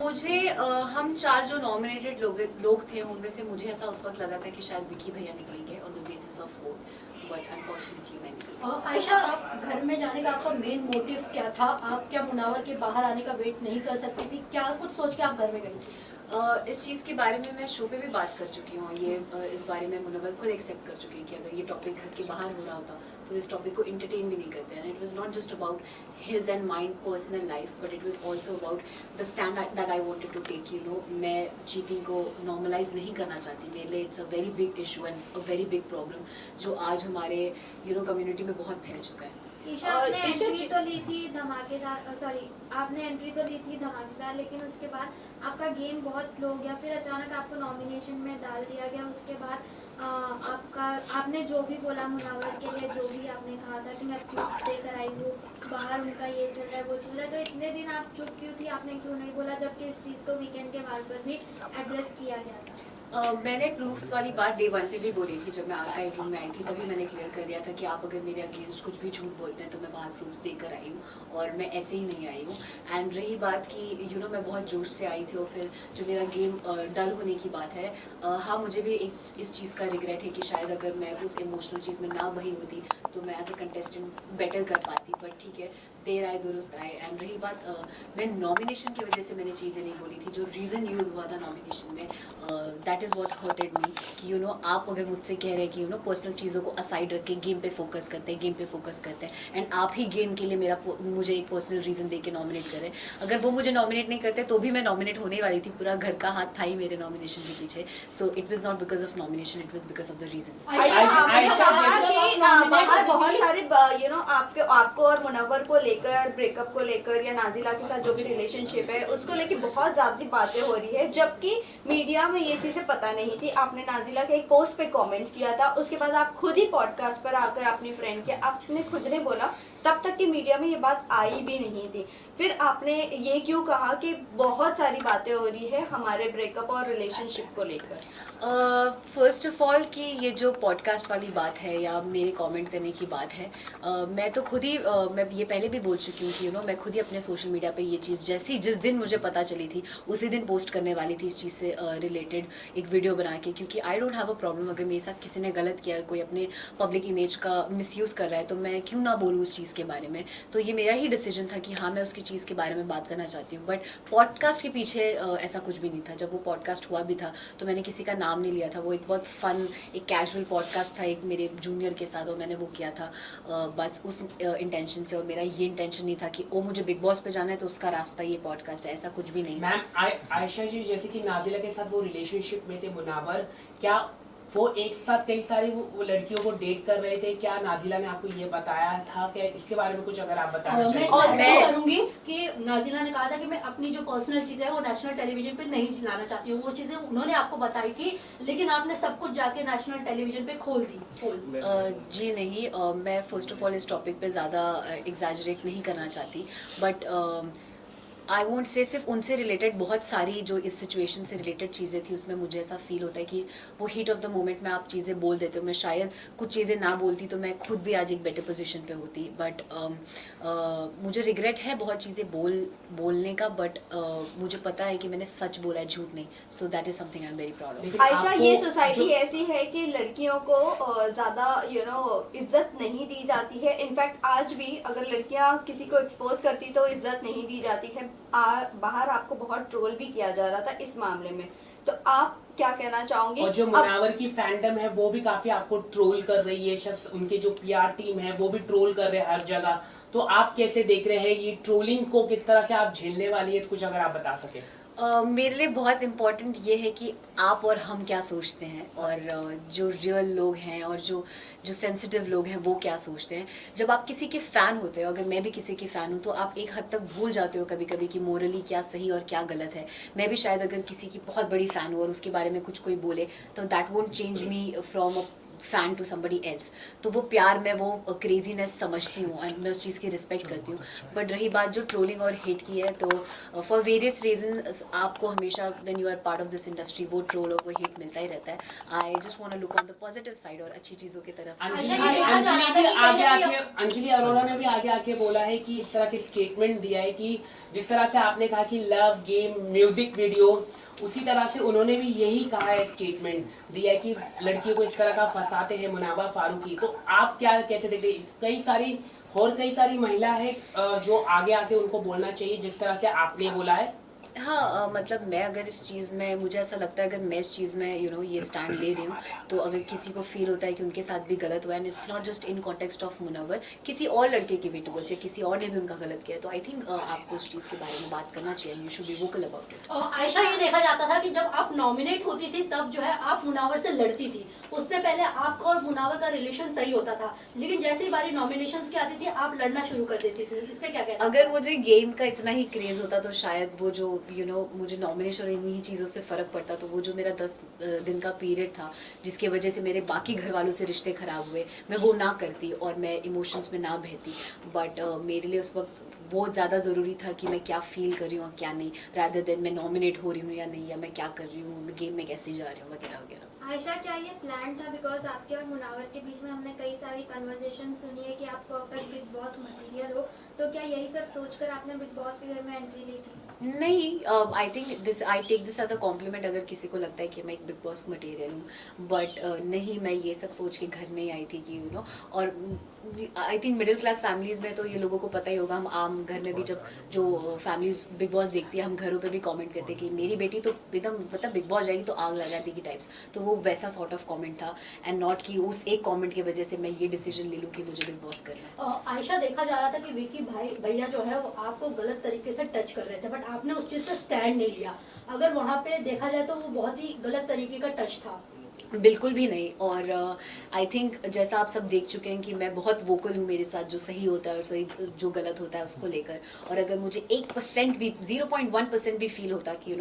मुझे हम 4 जो नॉमिनेटेड लोग थे उनमें से मुझे ऐसा उस वक्त लगा था कि शायद विकी भैया निकलेंगे on the basis of vote, but unfortunately मैं निकली। आयशा, आप घर में जाने का आपका मेन मोटिव क्या था? आप क्या मुनावर के बाहर आने का वेट नहीं कर सकती थी? क्या कुछ सोच के आप घर में गई थी? इस चीज़ के बारे में मैं शो पे भी बात कर चुकी हूँ। ये इस बारे में मुनव्वर खुद एक्सेप्ट कर चुकी है कि अगर ये टॉपिक घर के बाहर हो रहा होता तो इस टॉपिक को इंटरटेन भी नहीं करते हैं। It was not just about his and mind personal life, but it was also about the stand that I wanted to take. मैं चीटिंग को नॉर्मलाइज नहीं करना चाहती। मेरे लिए it's a very big issue and a very big problem जो आज हमारे कम्युनिटी में बहुत फैल चुका है। ईशा, आपने एंट्री तो ली थी धमाकेदार, सॉरी आपने एंट्री तो ली थी धमाकेदार, लेकिन उसके बाद आपका गेम बहुत स्लो हो गया, फिर अचानक आपको नॉमिनेशन में डाल दिया गया। उसके बाद आपने जो भी बोला मुनावर के लिए, जो भी आपने कहा था कि मैं प्रूफ देकर आई हूँ, बाहर उनका ये चल रहा है वो चल रहा है, तो इतने दिन आप चुप क्यों थी? आपने क्यों नहीं बोला, जबकि इस चीज़ को वीकेंड के बाद पर भी एड्रेस किया गया था? मैंने प्रूफ्स वाली बात डे 1 पे भी बोली थी। जब मैं आर्काइव रूम में आई थी तभी मैंने क्लियर कर दिया था कि आप अगर मेरे अगेंस्ट कुछ भी झूठ बोलते हैं तो मैं बाहर प्रूफ्स देकर आई हूँ और मैं ऐसे ही नहीं आई हूँ। एंड रही बात कि मैं बहुत जोश से आई थी और फिर जो मेरा गेम डल होने की बात है, हाँ मुझे भी इस चीज़ का रिग्रेट है कि शायद अगर मैं उस इमोशनल चीज़ में ना बही होती तो मैं एज अ कंटेस्टेंट बेटर कर पाती। बट ठीक है, देर आए दुरुस्त आए। एंड रही बात, मैं नॉमिनेशन की वजह से मैंने चीज़ें नहीं बोली थी। जो रीज़न यूज़ हुआ था नॉमिनेशन में, दैट इज़ व्हाट हर्टेड मी कि आप अगर मुझसे कह रहे हैं कि पर्सनल चीज़ों को असाइड रख के गेम पे फोकस करते हैं एंड आप ही गेम के लिए मुझे एक पर्सनल रीज़न दे के नॉमिनेट करें। अगर वो मुझे नॉमिनेट नहीं करते तो भी मैं नॉमिनेट होने वाली थी। पूरा घर का हाथ था ही मेरे नॉमिनेशन के पीछे। So it was not because of nomination, it was because of the reason. बहुत सारे आपको और मुनव्वर को लेकर, ब्रेकअप को लेकर या नाजिला के साथ जो भी रिलेशनशिप है उसको लेकर बहुत ज्यादा बातें हो रही है, जबकि मीडिया में ये चीजें पता नहीं थी। आपने नाजिला के एक पोस्ट पे कमेंट किया था, उसके बाद आप खुद ही पॉडकास्ट पर आकर अपनी फ्रेंड के आपने खुद ने बोला तब तक कि मीडिया में ये बात आई भी नहीं थी। फिर आपने ये क्यों कहा कि बहुत सारी बातें हो रही है हमारे ब्रेकअप और रिलेशनशिप को लेकर? फर्स्ट ऑफ ऑल कि ये जो पॉडकास्ट वाली बात है या मेरे कमेंट करने की बात है, मैं तो खुद ही मैं ये पहले भी बोल चुकी हूँ कि मैं खुद ही अपने सोशल मीडिया पे ये चीज़ जिस दिन मुझे पता चली थी उसी दिन पोस्ट करने वाली थी इस चीज़ से रिलेटेड एक वीडियो बना के, क्योंकि I don't have a problem अगर मेरे साथ किसी ने गलत किया, कोई अपने पब्लिक इमेज का मिसयूज़ कर रहा है तो मैं क्यों ना बोलूँ उस चीज़ के बारे में। तो ये मेरा ही डिसीजन था कि हाँ मैं उसकी चीज़ के बारे में बात करना चाहती हूँ। बट पॉडकास्ट के पीछे ऐसा कुछ भी नहीं था। जब वो पॉडकास्ट हुआ भी था तो मैंने किसी का नाम नहीं लिया था। वो एक बहुत फन, एक कैजुअल पॉडकास्ट था एक मेरे जूनियर के साथ और मैंने वो किया था बस उस इंटेंशन से। और मेरा ये इंटेंशन नहीं था कि मुझे बिग बॉस पे जाना है तो उसका रास्ता ये पॉडकास्ट है, ऐसा कुछ भी नहीं। मैम आयशा जी, जैसे कि नादिला के साथ वो रिलेशनशिप में थे मुनावर, क्या वो एक साथ कई सारी वो लड़कियों को डेट कर रहे थे? क्या नाजिला ने आपको ये बताया था? क्या इसके बारे में कुछ अगर आप बताना चाहें? मैं करूंगी कि नाजिला ने कहा था कि मैं अपनी जो पर्सनल चीजें है वो नेशनल टेलीविजन पे नहीं लाना चाहती हूँ। वो चीजें उन्होंने आपको बताई थी, लेकिन आपने सब कुछ जाके नेशनल टेलीविजन पे खोल दी। जी नहीं, मैं फर्स्ट ऑफ ऑल इस टॉपिक पे ज़्यादा एग्जैजरेट नहीं करना चाहती। बट आई वोंट से सिर्फ उनसे रिलेटेड बहुत सारी जो इस सिचुएशन से रिलेटेड चीज़ें थी उसमें मुझे ऐसा फील होता है कि वो हीट ऑफ द मोमेंट में आप चीज़ें बोल देते हो। मैं शायद कुछ चीज़ें ना बोलती तो मैं खुद भी आज एक बेटर पोजीशन पे होती। बट मुझे रिग्रेट है बहुत चीज़ें बोलने का, बट मुझे पता है कि मैंने सच बोला है, झूठ नहीं। So that is something I am very proud of. Ayesha, ये सोसाइटी ऐसी है कि लड़कियों को ज्यादा इज्जत नहीं दी जाती है। इनफैक्ट आज भी अगर लड़कियां किसी को एक्सपोज करती तो इज्जत नहीं दी जाती है। बाहर आपको बहुत ट्रोल भी किया जा रहा था इस मामले में, तो आप क्या कहना चाहोगे? और जो मुनावर की फैंडम है वो भी काफी आपको ट्रोल कर रही है, उनके जो पीआर टीम है वो भी ट्रोल कर रहे हैं हर जगह। तो आप कैसे देख रहे हैं ये ट्रोलिंग को, किस तरह से आप झेलने वाली है? कुछ अगर आप बता सके। मेरे लिए बहुत इम्पॉर्टेंट ये है कि आप और हम क्या सोचते हैं और जो रियल लोग हैं और जो सेंसिटिव लोग हैं वो क्या सोचते हैं। जब आप किसी के फ़ैन होते हो, अगर मैं भी किसी की फ़ैन हूँ, तो आप एक हद तक भूल जाते हो कभी कभी कि मोरली क्या सही और क्या गलत है। मैं भी शायद अगर किसी की बहुत बड़ी फ़ैन हूँ और उसके बारे में कुछ कोई बोले तो that won't change me fan to somebody else, तो वो प्यार मैं वो क्रेजीनेस समझती हूँ एंड मैं उस चीज़ की रिस्पेक्ट करती हूँ. बट रही बात जो ट्रोलिंग और हेट की है, तो फॉर वेरियस रीजन आपको हमेशा when you are part of this industry वो ट्रोल और वो हेट मिलता ही रहता है. I just want to look on the positive side और अच्छी चीज़ों की तरफ. अंजलि अरोड़ा ने भी आगे आके बोला है कि इस तरह के स्टेटमेंट दिया है कि जिस तरह से आपने कहा कि लव गेम म्यूजिक वीडियो, उसी तरह से उन्होंने भी यही कहा है, स्टेटमेंट दिया है कि लड़कियों को इस तरह का फंसाते हैं मुनाबा फारूकी. तो आप क्या कैसे देखते हैं? कई सारी महिला है जो आगे आके उनको बोलना चाहिए जिस तरह से आपने बोला है. हाँ, मतलब मैं अगर इस चीज़ में, मुझे ऐसा लगता है अगर मैं इस चीज़ में ये स्टैंड ले रही हूँ, तो अगर किसी को फील होता है कि उनके साथ भी गलत हुआ है, and it's not just in context of Munawar, किसी और लड़के के भी टूवर्ड्स या किसी और ने भी उनका गलत किया है, तो आई थिंक आपको उस चीज़ के बारे में बात करना चाहिए. You should be vocal about it. Ayesha, ये देखा जाता था कि जब आप नॉमिनेट होती थी तब जो है आप मुनावर से लड़ती थी. उससे पहले आपका और मुनावर का रिलेशन सही होता था, लेकिन जैसे ही बारी नॉमिनेशंस की आती थी आप लड़ना शुरू कर देती थी. इस पे क्या कहना? अगर मुझे गेम का इतना ही क्रेज होता तो शायद वो जो मुझे नॉमिनेशन और इन्हीं चीज़ों से फ़र्क पड़ता, तो वो जो मेरा 10 दिन का पीरियड था जिसके वजह से मेरे बाकी घर वालों से रिश्ते ख़राब हुए, मैं वो ना करती और मैं इमोशंस में ना बहती. बट मेरे लिए उस वक्त बहुत ज़्यादा ज़रूरी था कि मैं क्या फ़ील कर रही हूँ और क्या नहीं, रादर देन मैं नॉमिनेट हो रही हूँ या नहीं, या मैं क्या कर रही हूँ, गेम में कैसे जा रही हूँ वगैरह वगैरह. आयशा, क्या ये प्लान था? बिकॉज आपके और मुनावर के बीच में हमने कई सारी कन्वर्सेशन सुनी है कि आप परफेक्ट बिग बॉस मटीरियल हो, तो क्या यही सब सोचकर आपने बिग बॉस के घर में एंट्री ली थी? नहीं, I take this as a compliment अगर किसी को लगता है कि मैं एक बिग बॉस मटेरियल हूँ. बट नहीं, मैं ये सब सोच के घर नहीं आई थी कि और I think middle class families में तो ये लोगों को पता ही होगा. हम आम घर में भी जब जो फैमिलीज बिग बॉस देखती है, हम घरों पे भी कमेंट करते हैं कि मेरी बेटी तो एकदम मतलब बिग बॉस जाएगी तो आग लगा देगी टाइप्स. तो वो वैसा सॉर्ट ऑफ कमेंट था, एंड नॉट कि उस एक कमेंट की वजह से मैं ये डिसीजन ले लूँ कि मुझे बिग बॉस करना है. आयशा, देखा जा रहा था कि विकी भैया जो है वो आपको गलत तरीके से टच कर रहे थे, बट आपने उस चीज़ पे स्टैंड नहीं लिया. अगर वहाँ पे देखा जाए तो वो बहुत ही गलत तरीके का टच था. बिल्कुल भी नहीं. और आई थिंक जैसा आप सब देख चुके हैं कि मैं बहुत वोकल हूँ मेरे साथ जो सही होता है और सही जो गलत होता है उसको लेकर. और अगर मुझे 1% भी 0.1% भी फील होता कि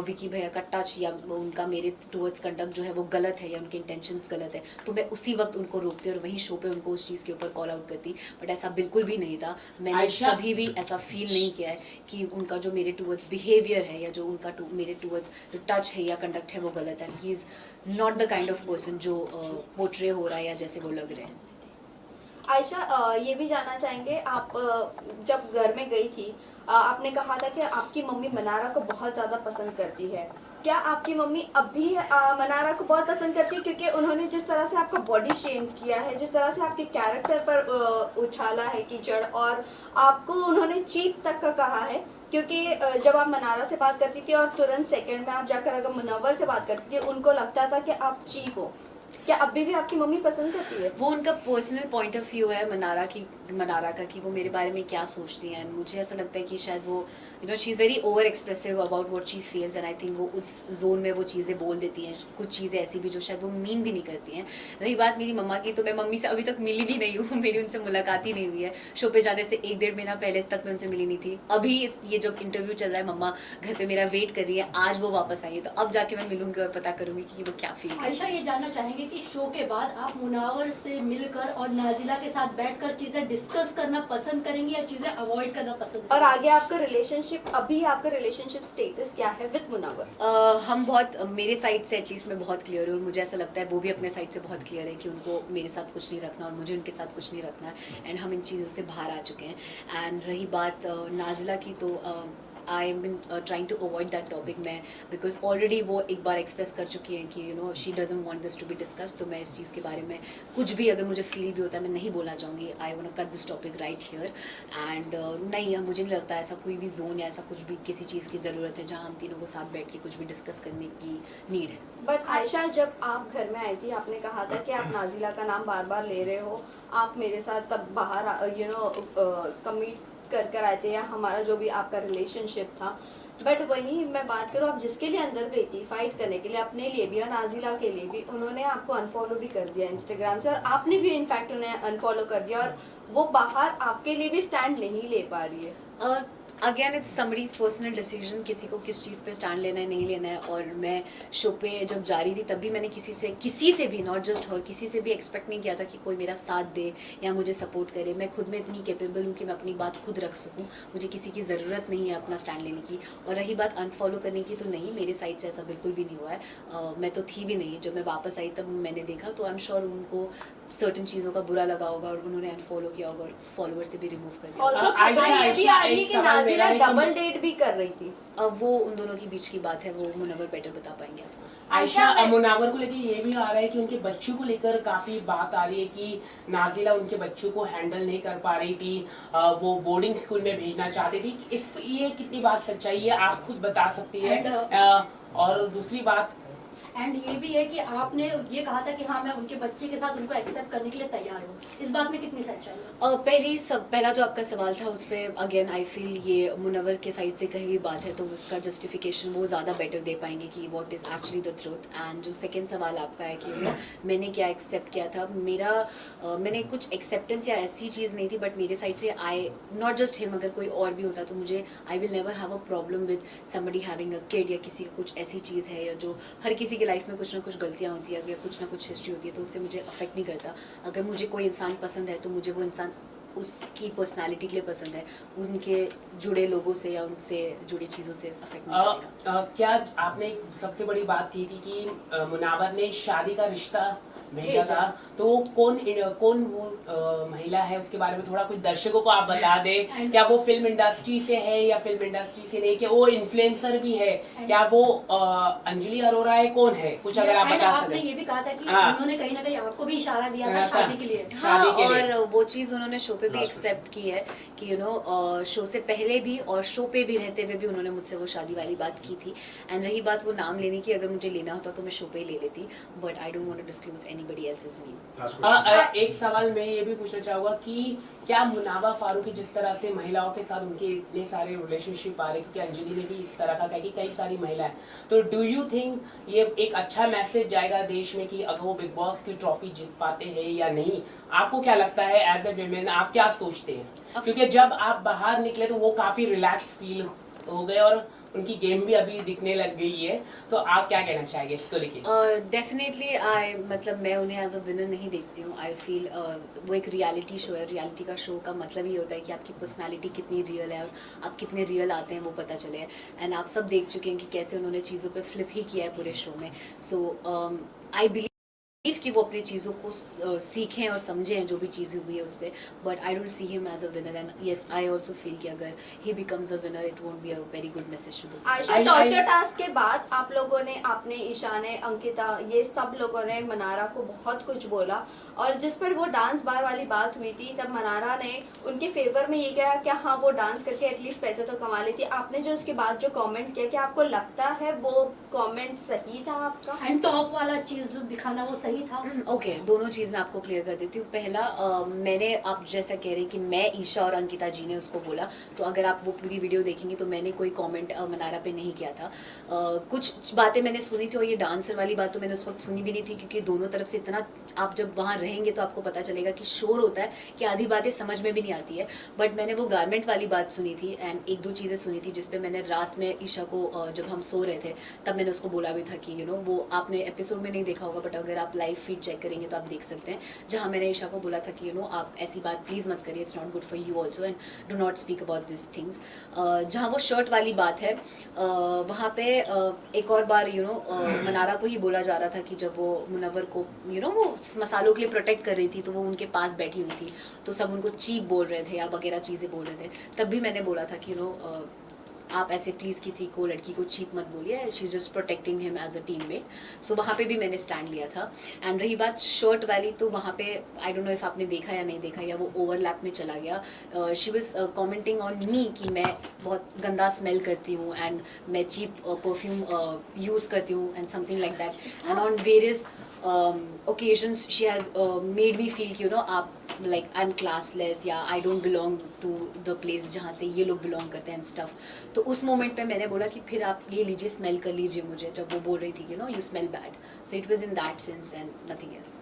विकी भैया का टच या उनका मेरे टुवर्ड्स कंडक्ट जो है वो गलत है या उनके इंटेंशंस गलत है, तो मैं उसी वक्त उनको रोकती और वहीं शो पे उनको उस चीज़ के ऊपर कॉल आउट करती. बट ऐसा बिल्कुल भी नहीं था. मैंने कभी भी ऐसा फील नहीं किया है कि उनका जो मेरे टुवर्ड्स बिहेवियर है या जो उनका मेरे टुवर्ड्स जो टच है या कंडक्ट है वो गलत है. He is not the kind of person जो पोर्ट्रे हो रहा है या जैसे वो लग रहे हैं. आयशा, ये भी जानना चाहेंगे, आप जब घर में गई थी, आपने कहा था कि आपकी मम्मी मनारा को बहुत ज़्यादा पसंद करती है. क्या आपकी मम्मी अब भी मनारा को बहुत पसंद करती है? क्योंकि उन्होंने जिस तरह से आपका बॉडी शेम किया है, जिस तरह से आपके कैरेक्टर पर उछाला है कीचड़, और आपको उन्होंने चीप तक का कहा है, क्योंकि जब आप मनारा से बात करती थी और तुरंत सेकंड में आप जाकर अगर मुनव्वर से बात करती थी, उनको लगता था कि आप चीप हो. क्या अभी भी आपकी मम्मी पसंद करती है? वो उनका पर्सनल पॉइंट ऑफ व्यू है मनारा का कि वो मेरे बारे में क्या सोचती हैं. मुझे ऐसा लगता है कि शायद वो she is very over expressive about what she feels, and I think वो उस जोन में वो चीज़ें बोल देती हैं, कुछ चीज़ें ऐसी भी जो शायद वो मीन भी नहीं करती हैं. रही बात मेरी मम्मा की, तो मैं मम्मी से अभी तक मिली भी नहीं हूँ. मेरी उनसे मुलाकात ही नहीं हुई है. शो पे जाने से 1-1.5 महीना पहले तक मैं उनसे मिली नहीं थी. अभी ये जब इंटरव्यू चल रहा है, मम्मा घर पर मेरा वेट कर रही है. आज वो वापस आई है, तो अब जाके मैं मिलूंगी और पता करूँगी कि वो क्या फील. आयशा, ये जानना चाहेंगे कि शो के बाद आप मुनावर से मिलकर और नाजिला के साथ बैठकर चीजें डिस्कस करना पसंद करेंगे या चीजें अवॉइड करना पसंद करेंगे? और आगे आपका रिलेशनशिप स्टेटस क्या है विद मुनव्वर? हम बहुत, मेरे साइड से एटलीस्ट मैं बहुत क्लियर हूँ, और मुझे ऐसा लगता है वो भी अपने साइड से बहुत क्लियर है कि उनको मेरे साथ कुछ नहीं रखना और मुझे उनके साथ कुछ नहीं रखना है. एंड हम इन चीज़ों से बाहर आ चुके हैं. एंड रही बात नाजिला की, तो I am been trying to avoid that topic मैं, बिकॉज ऑलरेडी वो एक बार एक्सप्रेस कर चुकी हैं कि she doesn't want this to be discuss. तो मैं इस चीज़ के बारे में कुछ भी अगर मुझे फील भी होता है मैं नहीं बोलना चाहूँगी. I want to cut this topic right here. And नहीं, मुझे नहीं लगता ऐसा कोई भी जोन या ऐसा कुछ भी किसी चीज़ की ज़रूरत है जहाँ हम तीनों को साथ बैठ के कुछ भी डिस्कस करने की नीड है. बट आयशा, जब आप घर में आई थी, आपने कहा था कि आप नाजिला का नाम बार बार ले रहे हो, आप मेरे साथ तब बाहर कमिट कर आए थे, या हमारा जो भी आपका रिलेशनशिप था. बट वहीं मैं बात करूँ, आप जिसके लिए अंदर गई थी फाइट करने के लिए, अपने लिए भी और नाजिला के लिए भी, उन्होंने आपको अनफॉलो भी कर दिया इंस्टाग्राम से, और आपने भी इनफैक्ट उन्हें अनफॉलो कर दिया, और वो बाहर आपके लिए भी स्टैंड नहीं ले पा रही है. Again it's somebody's personal decision, किसी को किस चीज़ पे स्टैंड लेना है नहीं लेना है। और मैं शो पे जब जा रही थी तब भी मैंने किसी से भी, नॉट जस्ट हर, किसी से भी एक्सपेक्ट नहीं किया था कि कोई मेरा साथ दे या मुझे सपोर्ट करे। मैं खुद में इतनी कैपेबल हूँ कि मैं अपनी बात खुद रख सकूँ, मुझे किसी की ज़रूरत नहीं है अपना स्टैंड लेने की। और रही बात अनफॉलो करने की, तो नहीं, मेरे साइड से ऐसा बिल्कुल भी नहीं हुआ है। मैं तो थी भी नहीं, जब मैं वापस आई तब मैंने देखा, तो आई एम श्योर उनको सर्टन चीज़ों का बुरा लगा होगा और उन्होंने अनफॉलो किया होगा और फॉलोअर से भी रिमूव कर दिया। ऑल्सो आयशा, ये भी आयशा, आ रही है एक कि सवाल मेरा नाजिला है कि- डबल डेट भी कर रही थी। अब वो उन दोनों के बीच की बात है, वो मुनव्वर बेटर बता पाएंगे आपको। आयशा, आयशा, मुनावर को लेके ये भी आ रहा है कि उनके बच्चों को लेकर काफी बात आ रही है कि नाजिला उनके बच्चों को हैंडल नहीं कर पा रही थी, वो बोर्डिंग स्कूल में भेजना चाहती थी। इस ये कितनी बात सच्चाई है आप खुद बता सकती है। और दूसरी बात, एंड ये भी है कि आपने ये कहा था कि हाँ मैं उनके बच्चे के साथ उनको एक्सेप्ट करने के लिए तैयार हूँ, इस बात में कितनी सच्चाई है? पहला जो आपका सवाल था उस पर अगेन आई फील ये मुनव्वर के साइड से कही हुई बात है, तो उसका जस्टिफिकेशन वो ज़्यादा बेटर दे पाएंगे कि what is actually the truth. And जो सेकंड सवाल आपका है कि मैंने क्या एक्सेप्ट किया था, मैंने कुछ एक्सेप्टेंस या ऐसी चीज़ नहीं थी, बट मेरे साइड से आई नॉट जस्ट हिम, अगर कोई और भी होता तो मुझे I will never have a problem with somebody having a kid, या किसी का कुछ ऐसी चीज़ है या जो हर किसी की लाइफ में कुछ ना कुछ गलतियाँ होती है या कुछ ना कुछ हिस्ट्री होती है, तो उससे मुझे अफेक्ट नहीं करता। अगर मुझे कोई इंसान पसंद है तो मुझे वो इंसान उसकी पर्सनालिटी के लिए पसंद है, उनके जुड़े लोगों से या उनसे जुड़ी चीज़ों से अफेक्ट नहीं करेगा। क्या आपने एक सबसे बड़ी बात की थी कि मुनावर ने शादी का रिश्ता भेजा था, तो कौन वो महिला है उसके बारे में थोड़ा कुछ दर्शकों को आप बता दें। क्या वो फिल्म इंडस्ट्री से है या फिल्म इंडस्ट्री से नहीं, क्या वो इन्फ्लुएंसर भी है, क्या वो अंजलि अरोरा है, कौन है, कुछ अगर आप बता आपने सकें। ये भी कहा था कि हाँ। उन्होंने कहीं ना कहीं आपको भी इशारा दिया था हाँ, शादी के लिए। हाँ, शादी के लिए। और वो चीज़ उन्होंने शो पे भी एक्सेप्ट की है कि शो से पहले भी और शो पे भी रहते हुए भी उन्होंने मुझसे वो शादी वाली बात की थी। एंड रही बात वो नाम लेने की, अगर मुझे लेना होता तो मैं शो पे ही ले लेती, but I don't want to disclose anybody else's name. एक सवाल मैं ये भी पूछना चाहूंगा कि क्या मुनावा फारूकी जिस तरह से महिलाओं के साथ उनके इतने सारे रिलेशनशिप आ रहे, क्योंकि अंजलि ने भी इस तरह का कहा कि कई सारी महिलाएं, तो डू यू थिंक ये एक अच्छा मैसेज जाएगा देश में कि अगर वो बिग बॉस की ट्रॉफी जीत पाते हैं या नहीं? आपको क्या लगता है एज ए विमेन, आप क्या सोचते हैं? क्योंकि जब आप बाहर निकले तो वो काफी रिलैक्स फील हो गए और उनकी गेम भी अभी दिखने लग गई है, तो आप क्या कहना चाहेंगे इसको लेके? डेफिनेटली मैं उन्हें एज अ विनर नहीं देखती हूँ। आई फील वो एक रियलिटी शो है, रियलिटी का शो का मतलब ही होता है कि आपकी पर्सनालिटी कितनी रियल है और आप कितने रियल आते हैं वो पता चले। एंड आप सब देख चुके हैं कि कैसे उन्होंने चीज़ों पे फ्लिप ही किया है पूरे शो में। सो आई बिलीव कि वो अपनी चीज़ों को सीखें और समझें जो भी चीज़ें हुई है उससे, but I don't see him as a winner. And yes, I also feel कि अगर he becomes a winner it won't be a very good message to the Ayesha, torture task के बाद आप लोगों ने, आपने, ईशा ने, अंकिता, ये सब लोगों ने मनारा को बहुत कुछ बोला, और जिस पर वो डांस बार वाली बात हुई थी तब मनारा ने उनके फेवर में ये कहा कि हाँ वो डांस करके एटलीस्ट पैसे तो कमा लेती। आपने जो उसके बाद जो कमेंट किया, क्या आपको लगता है वो कमेंट सही था आपका? एंड टॉप वाला चीज जो दिखाना वो सही था? ओके, दोनों चीज़ मैं आपको क्लियर कर देती हूँ। पहला, मैंने, आप जैसा कह रहे हैं कि मैं, ईशा और अंकिता जी ने उसको बोला, तो अगर आप वो पूरी वीडियो देखेंगे तो मैंने कोई कमेंट मनारा पे नहीं किया था। कुछ बातें मैंने सुनी थी और ये डांसर वाली बात तो मैंने उस वक्त सुनी भी नहीं थी, क्योंकि दोनों तरफ से इतना, आप जब वहाँ रहेंगे तो आपको पता चलेगा कि शोर होता है कि आधी बातें समझ में भी नहीं आती है। बट मैंने वो गारमेंट वाली बात सुनी थी एंड एक दो चीज़ें सुनी थी जिसपे मैंने रात में ईशा को, जब हम सो रहे थे तब मैंने उसको बोला भी था कि वो आपने एपिसोड में नहीं देखा होगा, बट अगर आप लाइव फीड चेक करेंगे तो आप देख सकते हैं, जहाँ मैंने ईशा को बोला था कि आप ऐसी बात प्लीज़ मत करिए, it's not good for you also and do not speak about this things. जहाँ वो शर्ट वाली बात है, वहाँ पे एक और बार मनारा को ही बोला जा रहा था कि जब वो मुनव्वर को वो मसालों के लिए प्रोटेक्ट कर रही थी तो वो उनके पास बैठी हुई थी, तो सब उनको चीप बोल रहे थे या वगैरह चीज़ें बोल रहे थे। तब भी मैंने बोला था कि आप ऐसे प्लीज़ किसी को, लड़की को चीप मत बोलिए, she is just protecting him as a teammate. So वहाँ पे भी मैंने स्टैंड लिया था। एंड रही बात शर्ट वाली, तो वहाँ पे आई डोंट नो इफ़ आपने देखा या नहीं देखा या वो ओवरलैप में चला गया। She was commenting on me कि मैं बहुत गंदा स्मेल करती हूँ एंड मैं चीप परफ्यूम यूज़ करती हूँ and something like that. And on various occasions she has made me feel कि आप like I'm classless या I don't belong to the place जहाँ से ये लोग belong करते हैं and stuff। तो उस मोमेंट पे मैंने बोला कि फिर आप ये लीजिए, स्मेल कर लीजिए मुझे, जब वो बोल रही थी कि you smell bad। So it was in that sense and nothing else।